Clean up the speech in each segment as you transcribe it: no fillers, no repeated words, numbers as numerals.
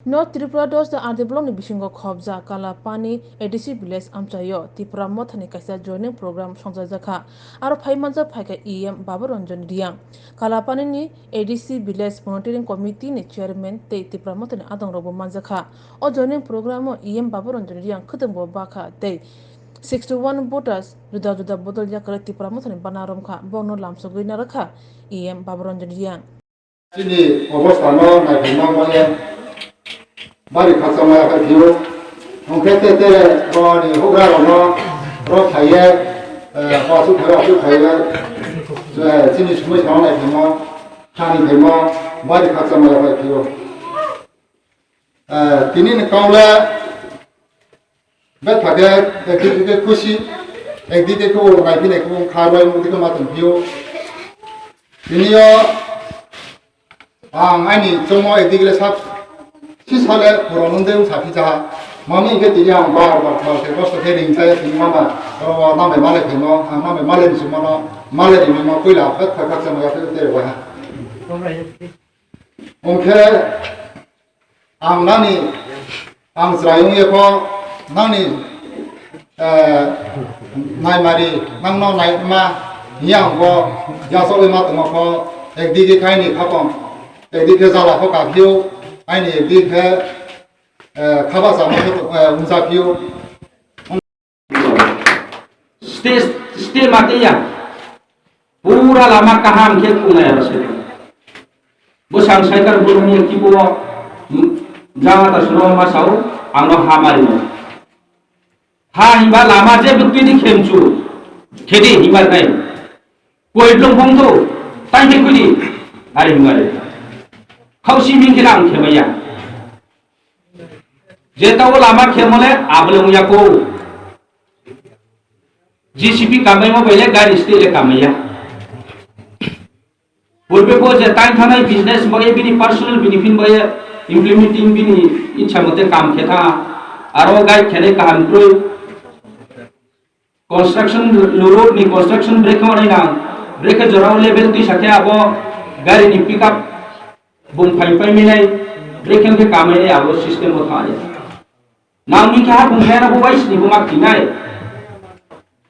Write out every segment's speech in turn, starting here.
North Tripura dos the Ardeblong ni bisingo khobja kala pani ADC village amchayo Tripura mothani kaisa joining program songjajaka aro phaimanja phaika EM Babaranjan Riang kala pani ni ADC village monitoring committee ni chairman te Tripura mothani adang robo manjaka o joining program o EM Babaranjan Riang khudengbo baka te 61 voters juda juda bodol yakara Tripura mothani banarom kha bono lamsogoi narakha EM Babaranjan Riang sini obostano na bimamone bari khasama ka diyo ongkete te roni hogra rono ro khaye pasu khara su khaye sini sumai thana bima thani bima bari khasama ka diyo tinin kaula bet thage ekdike kushi ekdike ko naipine ko kharoi mudike matan diyo tiniyo ani jomo ekdike sab 시설에 그러는 데우 사피자 마음이 이게 들이야 바로 그것도 대링자에 빙마마 남의 말에 되노 남의 말에 주마나 말에 되면 거기라 각자 뭐가 되는 거야 오케이 나니 스라용에 거 나니 나이 말이 남노 나이마 이양고 야소에 맞는 거 액디게 가이니 가고 액디게 자라 거가 비오 아니 비케 카바사 모토 운사피오 stay मातिया पूरा लामा कहां के कुनाया बसे बो सांसाइकर बुरमी की बो जागा ता सुरो मा साउ आंनो हामारि न हा हिबा लामा जे बिकि नि खेमचु खेदि हिबा नाय कोइ लंफं तो ताइ हे कुदि आरि हिमारे खाउसि मिंगिला आं खेमैया जेताव लामा खेमले आबले मुयाको जीसीपी कामै म बहिले गाडी स्टेले कामैया पूर्वे को जे ताइ थानाय बिजनेस बगे बिनि पर्सनल बेनिफिट बगे इम्प्लिमेंटिंग बिनि इच्छा मते काम खेथा आरो गाय खेने काम प्रो कंस्ट्रक्शन रोड नि कंस्ट्रक्शन ब्रेक माने ना ब्रेक जराव लेवल ति साथे आबो गाडी नि पिकअप बुम फाइ मिलाय ब्रेकिंग के कामै आबो सिस्टम म थाने नामनि क्या बुंखाया ना बाइस नि बुमा किनाय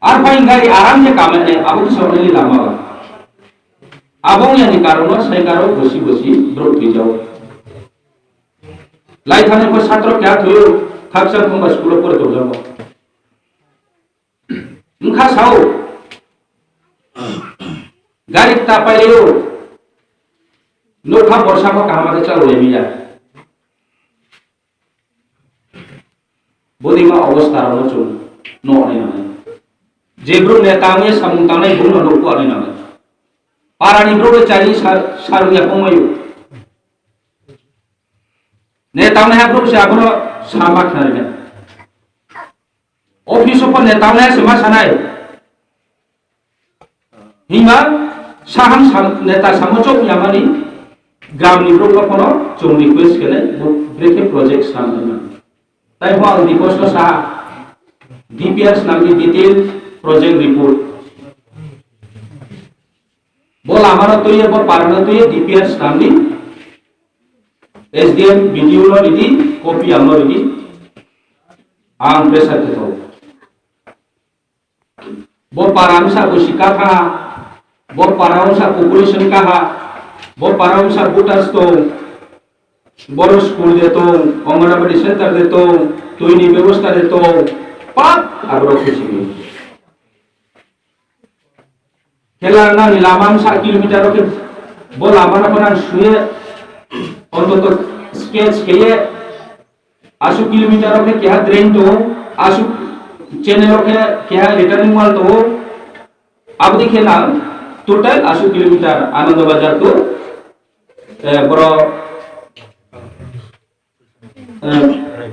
आर फाइन गाड़ी आराम से काम है अब तो सब नहीं लामा अब यानी कारण सही कारण बसी बसी ब्रोक की जाओ लाई थाने को छात्र क्या थयो खाक्सा को स्कूल पर तो जाओ मुखा साओ गाड़ी ता पाइयो नोखा वर्षा को काम आते चल रही है बोधी में अवस्था रहो चुन नो नहीं ना जेब्रो नेतांगे समुताने बुनो लोको आने ना पारानी ब्रो के चाली सारुया कोमयो नेतांगे है ब्रो से आपनो सामा खरगे ऑफिस पर नेतांगे सेमा सनाय हिमा साहम नेता सामचो यामानी ग्राम नि ब्रो को जों रिक्वेस्ट केले ब्रेके प्रोजेक्ट सामना ताइ हो रिक्वेस्ट सा डीपीआर नामनि डिटेल प्रोजेक्ट रिपोर्ट बोल हमारा तो ये वो पारना तो ये डीपीआर नामनि एसडीएम वीडियो लो रिदी कॉपी हमलो रिदी आम प्रेशर के तो वो पारांसा को शिका था वो पारांसा पॉपुलेशन का वो पारांसा वोटर्स तो बड़ो स्कूल दे तो अंगनवाड़ी सेंटर दे तो इनी व्यवस्था दे तो पाप आग्रह खुशी खेला ना लामाम 7 किलोमीटर के बोल हमारा पना सुए और तो स्केच के ये 80 किलोमीटर के क्या ड्रेन तो 80 चैनल के क्या रिटर्निंग वाल तो अब देखिए ना टोटल 80 किलोमीटर आनंद बाजार तो बड़ो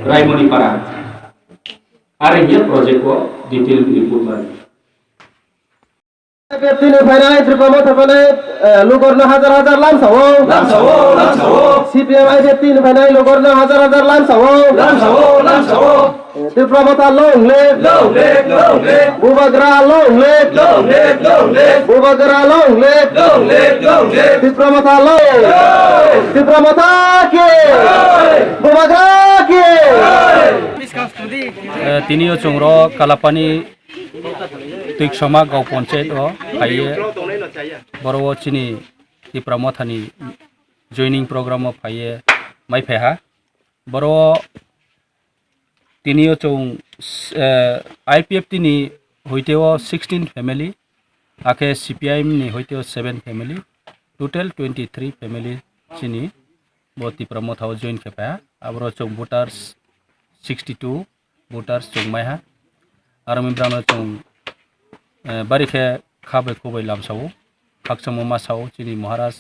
रायमनी पारा अरे ये प्रोजेक्ट को डिटेल रिपोर्ट में Peptine finai tripamo thapane lugorna hazar lam sawo CPM ai peptine finai lugorna hazar lam sawo tripamo ta long le bubagra long le tripamo ta long tripamo ta ke bubagra tinio chungro kalapani tuiksoma gaw panchayat o phaiye boro chini tipra mothani joining program o phaiye mai pheha boro tinio chung IPF tini hoiteo 16 family ake CPIM ni hoiteo 7 family total 23 family chini bo tipra mothao join khepa abro chung voters 62 voters chung mai ha arami brano chung barikhe khabe kobai lamsao khakchamo masao chini maharaj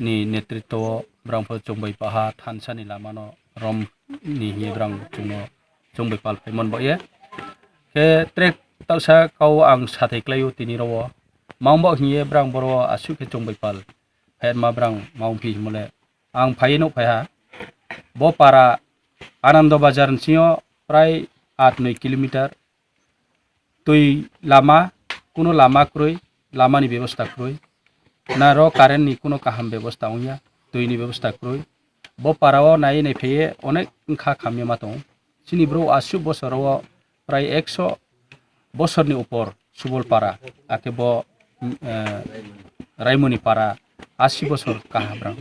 ni netritwo brangpho chungbai paha thansani lamano rom ni hi brang chungno chungbai pal phaimon bo ye ke trek talsa kau ang sathai klayu tini ro mangbo hiye brang boro asu ke chungbai pal phet ma brang maungphi mole ang phai no phaiha bo para anando bazar nsiyo prai 8-9 kilometer tui lama kuno lama kroi lama ni ব্যবস্থা kroi na ro current ni kuno kaham ব্যবস্থা onya tui ni ব্যবস্থা kroi bo parao nai nei pheye onek kha khamya matong chini bro asu bosoro prai 100 বছরনি উপর সুবলপাড়া আকে ব রাইমনি পাড়া 80 বছর কাহাব্রাং